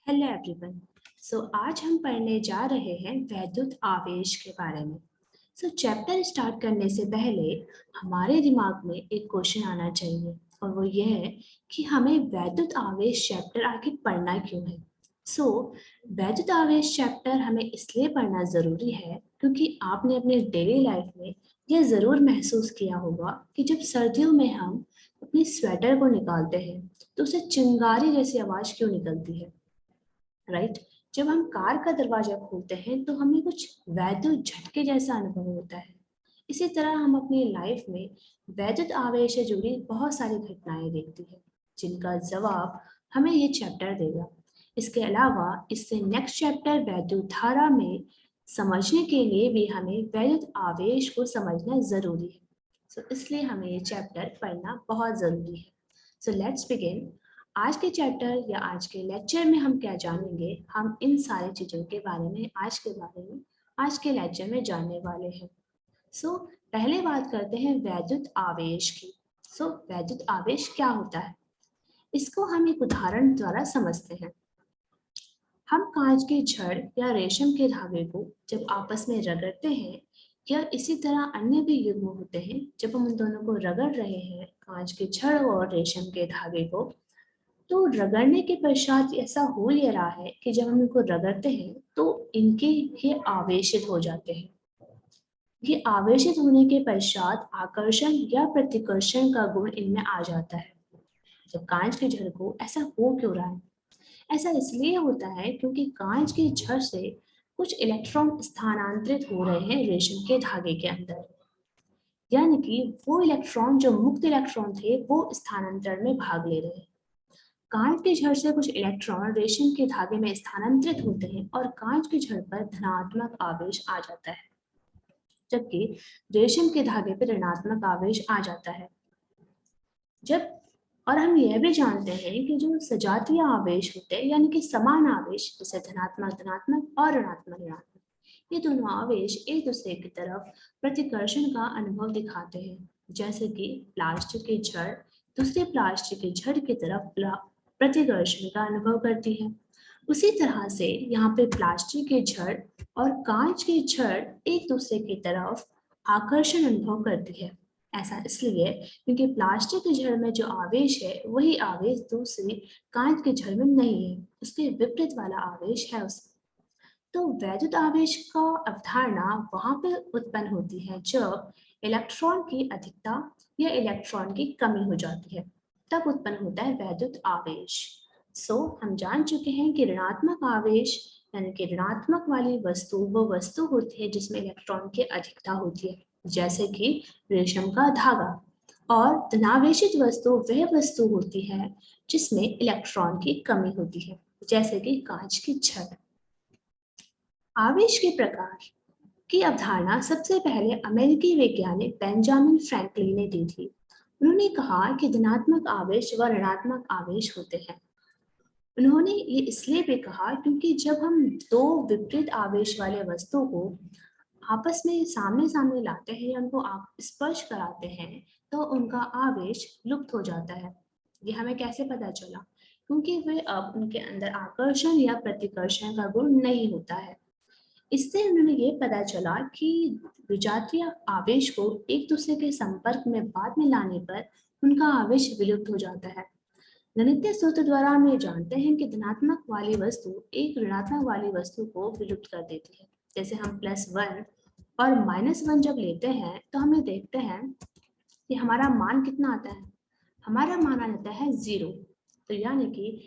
Hello everyone. आज हम पढ़ने जा रहे हैं वैद्युत आवेश के बारे में। चैप्टर स्टार्ट करने से पहले हमारे दिमाग में एक क्वेश्चन आना चाहिए और वो ये है कि हमें वैद्युत आवेश चैप्टर आखिर पढ़ना क्यों है। वैद्युत आवेश चैप्टर हमें इसलिए पढ़ना ज़रूरी है क्योंकि आपने अपने डेली लाइफ में यह ज़रूर महसूस किया होगा कि जब सर्दियों में हम अपनी स्वेटर को निकालते हैं तो उसे चिंगारी जैसी आवाज़ क्यों निकलती है, राइट। जब हम कार का दरवाजा खोलते हैं तो हमें कुछ वैद्युत झटके जैसा अनुभव होता है। इसी तरह हम अपनी लाइफ में वैद्युत आवेश से जुड़ी बहुत सारी घटनाएं देखती है जिनका जवाब हमें ये चैप्टर देगा। इसके अलावा इससे नेक्स्ट चैप्टर वैद्युत धारा में समझने के लिए भी हमें वैद्युत आवेश को समझना जरूरी है। इसलिए हमें ये चैप्टर पढ़ना बहुत जरूरी है। Let's begin. आज के चैप्टर या आज के लेक्चर में हम क्या जानेंगे, हम इन सारी चीज़ों के बारे में आज के लेक्चर में जानने वाले हैं। पहले बात करते हैं वैद्युत आवेश की। वैद्युत आवेश क्या होता है, इसको हम एक उदाहरण द्वारा समझते हैं। हम कांच के छड़ या रेशम के धागे को जब आपस में रगड़ते हैं या इसी तरह अन्य भी युग्म होते हैं, जब हम उन दोनों को रगड़ रहे हैं, कांच के छड़ और रेशम के धागे को, तो रगड़ने के पश्चात ऐसा हो ये रहा है कि जब हम इनको रगड़ते हैं तो इनके ये आवेशित हो जाते हैं। ये आवेशित होने के पश्चात आकर्षण या प्रतिकर्षण का गुण इनमें आ जाता है। जब कांच के छड़ को ऐसा हो क्यों रहा है? ऐसा इसलिए होता है क्योंकि कांच के छड़ से कुछ इलेक्ट्रॉन स्थानांतरित हो रहे हैं रेशम के धागे के अंदर, यानी कि वो इलेक्ट्रॉन जो मुक्त इलेक्ट्रॉन थे वो स्थानांतरण में भाग ले रहे हैं। कांच के छड़ से कुछ इलेक्ट्रॉन रेशम के धागे में स्थानांतरित होते हैं और कांच के छड़ पर धनात्मक आवेश आ जाता है, जबकि रेशम के धागे पर ऋणात्मक आवेश आ जाता है। जब और हम यह भी जानते हैं कि जो सजातीय आवेश होते हैं, यानी कि समान आवेश, जैसे धनात्मक धनात्मक और ऋणात्मक ऋणात्मक, ये दोनों आवेश एक दूसरे की तरफ प्रतिकर्षण का अनुभव दिखाते हैं। जैसे कि प्लास्टिक की छड़ दूसरे प्लास्टिक की छड़ की तरफ प्रतिकर्षण का अनुभव करती है, उसी तरह से यहाँ पे प्लास्टिक के छड़ और कांच की छड़ एक दूसरे की तरफ आकर्षण अनुभव करती है। ऐसा इसलिए क्योंकि प्लास्टिक के छड़ में जो आवेश है वही आवेश दूसरी कांच के छड़ में नहीं है, उसके विपरीत वाला आवेश है उसमें। तो वैद्युत आवेश का अवधारणा वहां पे उत्पन्न होती है जब इलेक्ट्रॉन की अधिकता या इलेक्ट्रॉन की कमी हो जाती है, तब उत्पन्न होता है वैद्युत आवेश। हम जान चुके हैं कि ऋणात्मक आवेश यानी कि ऋणात्मक वाली वस्तु वो वस्तु होती है जिसमें इलेक्ट्रॉन की अधिकता होती है, जैसे कि रेशम का धागा। और धनावेशित वस्तु वह वस्तु होती है जिसमें इलेक्ट्रॉन की कमी होती है, जैसे कि कांच की छड़। आवेश के प्रकार की अवधारणा सबसे पहले अमेरिकी वैज्ञानिक बेंजामिन फ्रैंकलिन ने दी थी। उन्होंने कहा कि धनात्मक आवेश व ऋणात्मक आवेश होते हैं। उन्होंने ये इसलिए भी कहा क्योंकि जब हम दो विपरीत आवेश वाले वस्तु को आपस में सामने सामने लाते हैं या उनको आप स्पर्श कराते हैं तो उनका आवेश लुप्त हो जाता है। ये हमें कैसे पता चला? क्योंकि वे अब उनके अंदर आकर्षण या प्रतिकर्षण का गुण नहीं होता है। इससे उन्होंने ये पता चला कि विजातीय आवेश को एक दूसरे के संपर्क में बाद में लाने पर उनका आवेश विलुप्त हो जाता है। गणितीय सूत्र द्वारा हम ये जानते हैं कि धनात्मक वाली वस्तु एक ऋणात्मक वाली वस्तु को विलुप्त कर देती है। जैसे हम +1 और -1 जब लेते हैं तो हम ये देखते हैं कि हमारा मान कितना आता है, हमारा मान आ जाता है 0। तो यानी कि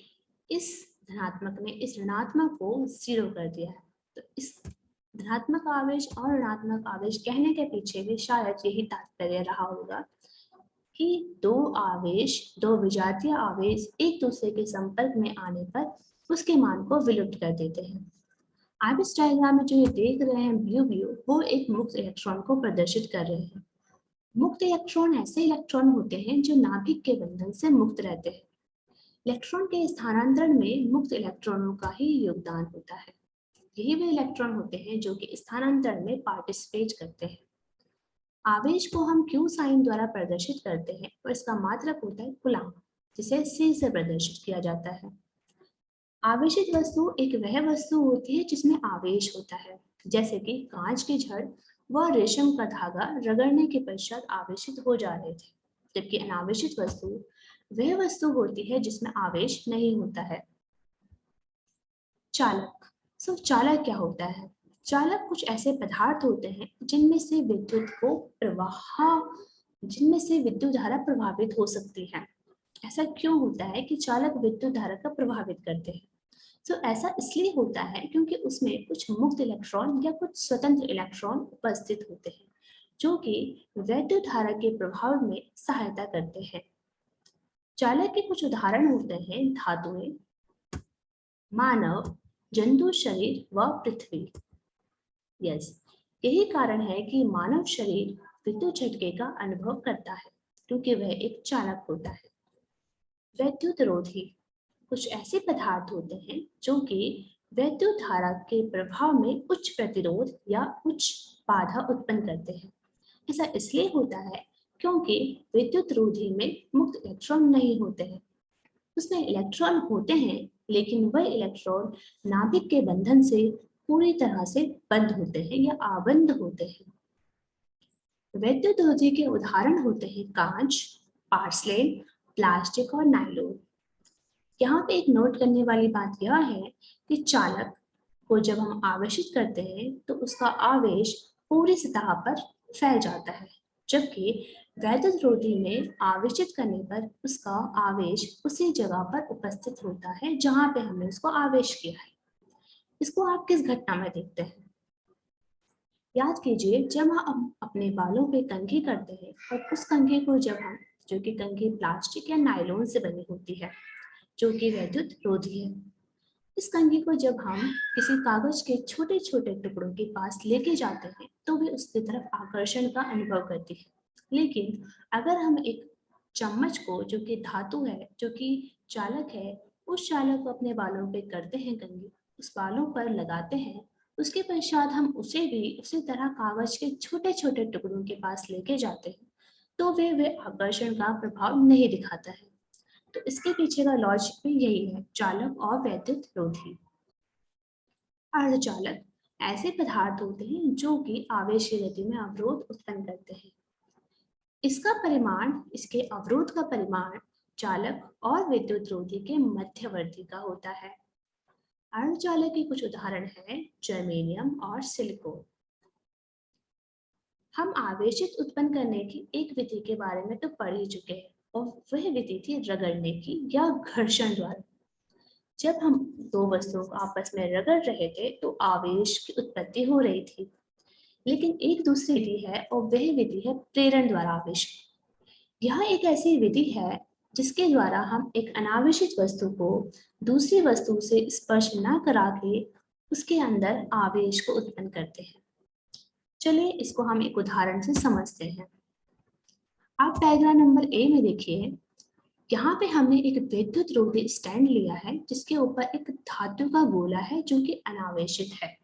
इस धनात्मक ने इस ऋणात्मक को 0 कर दिया है। तो इस धनात्मक आवेश और ऋणात्मक आवेश कहने के पीछे भी शायद यही तात्पर्य रहा होगा कि दो विजातीय आवेश एक दूसरे के संपर्क में आने पर उसके मान को विलुप्त कर देते हैं। आप इस डायग्राम में जो ये देख रहे हैं ब्लू ब्लू, वो एक मुक्त इलेक्ट्रॉन को प्रदर्शित कर रहे हैं। मुक्त इलेक्ट्रॉन ऐसे इलेक्ट्रॉन होते हैं जो नाभिक के बंधन से मुक्त रहते हैं। इलेक्ट्रॉन के स्थानांतरण में मुक्त इलेक्ट्रॉनों का ही योगदान होता है। यही वे इलेक्ट्रॉन होते हैं जो कि स्थानांतरण में पार्टिसिपेट करते हैं। आवेश को हम क्यू साइन द्वारा प्रदर्शित करते हैं और इसका मात्रक होता है कूलम्ब, जिसे C से प्रदर्शित किया जाता है। आवेशित वस्तु एक वह वस्तु होती है जिसमें आवेश होता है, जैसे कि कांच की छड़ व रेशम का धागा रगड़ने के पश्चात आवेशित हो जा रहे थे। जबकि अनावेशित वस्तु वह वस्तु होती है जिसमें आवेश नहीं होता है। चालक। चालक क्या होता है? चालक कुछ ऐसे पदार्थ होते हैं जिनमें से विद्युत धारा प्रभावित हो सकती है। ऐसा क्यों होता है कि चालक विद्युत धारा का प्रभावित करते हैं? ऐसा इसलिए होता है क्योंकि उसमें कुछ मुक्त इलेक्ट्रॉन या कुछ स्वतंत्र इलेक्ट्रॉन उपस्थित होते हैं, जो कि वैद्युत धारा के प्रभाव में सहायता करते हैं। चालक के कुछ उदाहरण होते हैं धातुएं, मानव, जंतु शरीर व पृथ्वी। यस, यही कारण है कि मानव शरीर विद्युत झटके का अनुभव करता है, क्योंकि वह एक चालक होता है। वैद्युत रोधी कुछ ऐसे पदार्थ होते हैं जो कि वैद्युत धारा के प्रभाव में उच्च प्रतिरोध या उच्च बाधा उत्पन्न करते हैं। ऐसा इसलिए होता है क्योंकि विद्युत रोधी में मुक्त इलेक्ट्रॉन नहीं होते हैं। उसमें इलेक्ट्रॉन होते हैं, लेकिन वह इलेक्ट्रॉन नाभिक के बंधन से पूरी तरह से बंद होते हैं या आबंद होते हैं। वैद्युत रोधी के उदाहरण होते हैं कांच, पार्सलेन, प्लास्टिक और नाइलोन। यहाँ पे एक नोट करने वाली बात यह है कि चालक को जब हम आवेशित करते हैं तो उसका आवेश पूरी सतह पर फैल जाता है, जबकि वैद्युत रोधी में आवेशित करने पर उसका आवेश उसी जगह पर उपस्थित होता है जहां पे हमने उसको आवेश किया है। इसको आप किस घटना में देखते हैं? याद कीजिए, जब हम अपने बालों पे कंघी करते हैं और उस कंघी को जो कि कंघी प्लास्टिक या नायलॉन से बनी होती है, जो कि वैद्युत रोधी है, इस कंघी को जब हम किसी कागज के छोटे छोटे टुकड़ों के पास लेके जाते हैं तो वे उसकी तरफ आकर्षण का अनुभव करती है। लेकिन अगर हम एक चम्मच को, जो कि धातु है, जो कि चालक है, उस चालक को अपने बालों पे करते हैं कंघी, उस बालों पर लगाते हैं, उसके पश्चात हम उसे भी उसी तरह कागज के छोटे छोटे टुकड़ों के पास लेके जाते हैं, तो वे आकर्षण का प्रभाव नहीं दिखाता है। तो इसके पीछे का लॉजिक भी यही है, चालक और वैद्युत रोधी। अर्धचालक ऐसे पदार्थ होते हैं जो कि आवेश की गति में अवरोध उत्पन्न करते हैं। इसके अवरोध का परिमाण चालक और विद्युत रोधी के मध्यवर्ती का होता है। अर्धचालक के कुछ उदाहरण हैं जर्मेनियम और सिलिकॉन। हम आवेशित उत्पन्न करने की एक विधि के बारे में तो पढ़ ही चुके हैं, और वह विधि थी रगड़ने की या घर्षण द्वारा। जब हम दो वस्तुओं को आपस में रगड़ रहे थे तो आवेश की उत्पत्ति हो रही थी। लेकिन एक दूसरी विधि है और वह विधि है प्रेरण द्वारा आवेश की। यह एक ऐसी विधि है जिसके द्वारा हम एक अनावेशित वस्तु को दूसरी वस्तु से स्पर्श न करा के उसके अंदर आवेश को उत्पन्न करते हैं। चलिए इसको हम एक उदाहरण से समझते हैं। आप डायग्राम नंबर ए में देखिए, यहाँ पे हमने एक विद्युत रोधी स्टैंड लिया है जिसके ऊपर एक धातु का गोला है जो कि अनावेशित है।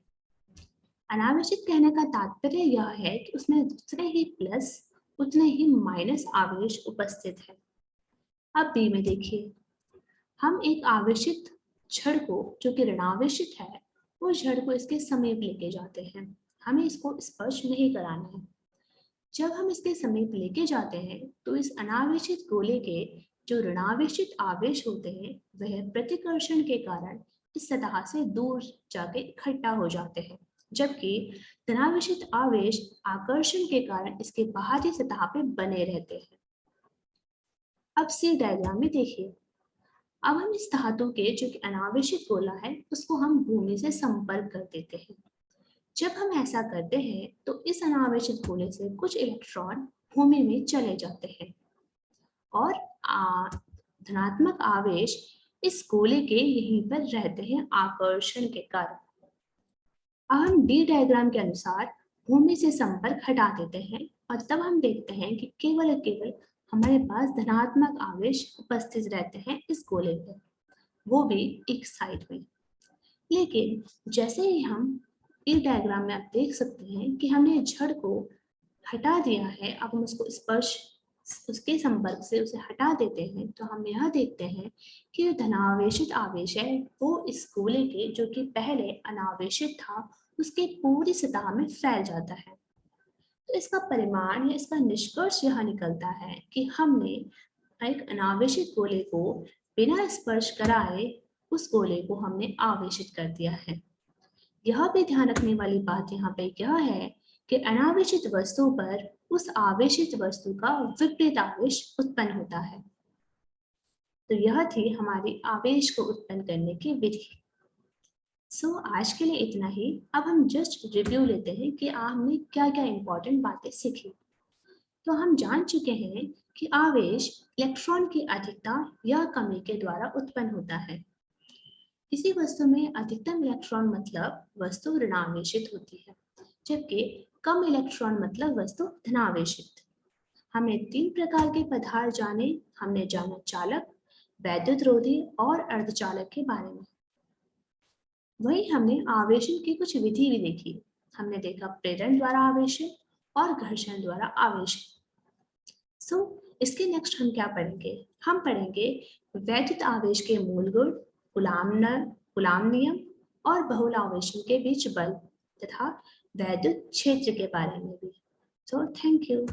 अनावेशित कहने का तात्पर्य यह है कि उसमें जितने ही प्लस उतने ही माइनस आवेश उपस्थित है। अब बी में देखिए, हम एक आवेशित छड़ को, जो कि ऋणावेशित है, उस छड़ को इसके समीप लेके जाते हैं। हमें इसको स्पर्श नहीं कराना है। जब हम इसके समीप लेके जाते हैं तो इस अनावेशित गोले के जो ऋणावेशित आवेश होते हैं वह प्रतिकर्षण के कारण इस सतह से दूर जाके इकट्ठा हो जाते हैं, जबकि धनावेशित आवेश आकर्षण के कारण इसके बाहरी सतह पे बने रहते हैं। अब सी डायग्राम में देखिए, अब हम इस धातु के, जो कि अनावेशित गोला है, उसको हम भूमि से संपर्क कर देते हैं। जब हम ऐसा करते हैं तो इस अनावेशित गोले से कुछ इलेक्ट्रॉन भूमि में चले जाते हैं और धनात्मक आवेश इस गोले के यहीं पर रहते हैं आकर्षण के कारण। अब हम डी डायग्राम के अनुसार भूमि से संपर्क हटा देते हैं और तब हम देखते हैं कि केवल हमारे पास धनात्मक आवेश उपस्थित रहते हैं इस गोले पर, वो भी एक साइड में। लेकिन जैसे ही हम इस डायग्राम में आप देख सकते हैं कि हमने छड़ को हटा दिया है, अब हम उसको स्पर्श उसके संपर्क से उसे हटा देते हैं तो हम यह देखते हैं कि जो धनावेशित आवेश है वो इस गोले के, जो कि पहले अनावेशित था, उसके पूरी सतह में फैल जाता है। तो इसका परिमाण या इसका निष्कर्ष यह निकलता है कि हमने एक अनावेशित गोले को बिना स्पर्श कराए उस गोले को हमने आवेशित कर दिया है। यह भी ध्यान रखने वाली बात यहाँ पे यह है कि अनावेशित वस्तु पर उस आवेशित वस्तु का विपरीत आवेश उत्पन्न होता है। तो यह थी हमारी आवेश को उत्पन्न करने की विधि। आज के लिए इतना ही। अब हम जस्ट रिव्यू लेते हैं कि हमने क्या क्या इंपॉर्टेंट बातें सीखी। तो हम जान चुके हैं कि आवेश इलेक्ट्रॉन की अधिकता या कमी के द्वारा उत्पन्न होता है। किसी वस्तु में अधिकतम इलेक्ट्रॉन मतलब वस्तु ऋणावेशित होती है, जबकि कम इलेक्ट्रॉन मतलब वस्तु धनावेशित। हमने 3 प्रकार के पदार्थ जाने। हमने जाना चालक, वैद्युत रोधी और अर्धचालक के बारे में। वही हमने आवेशन की कुछ विधि भी देखी। हमने देखा प्रेरण द्वारा आवेशन और घर्षण द्वारा आवेशन। इसके नेक्स्ट हम क्या पढ़ेंगे? हम पढ़ेंगे वैद्युत आवेश के मूल गुण, कूलाम नियम और बहुल आवेशन के बीच बल तथा वैद्युत क्षेत्र के बारे में भी। Thank you.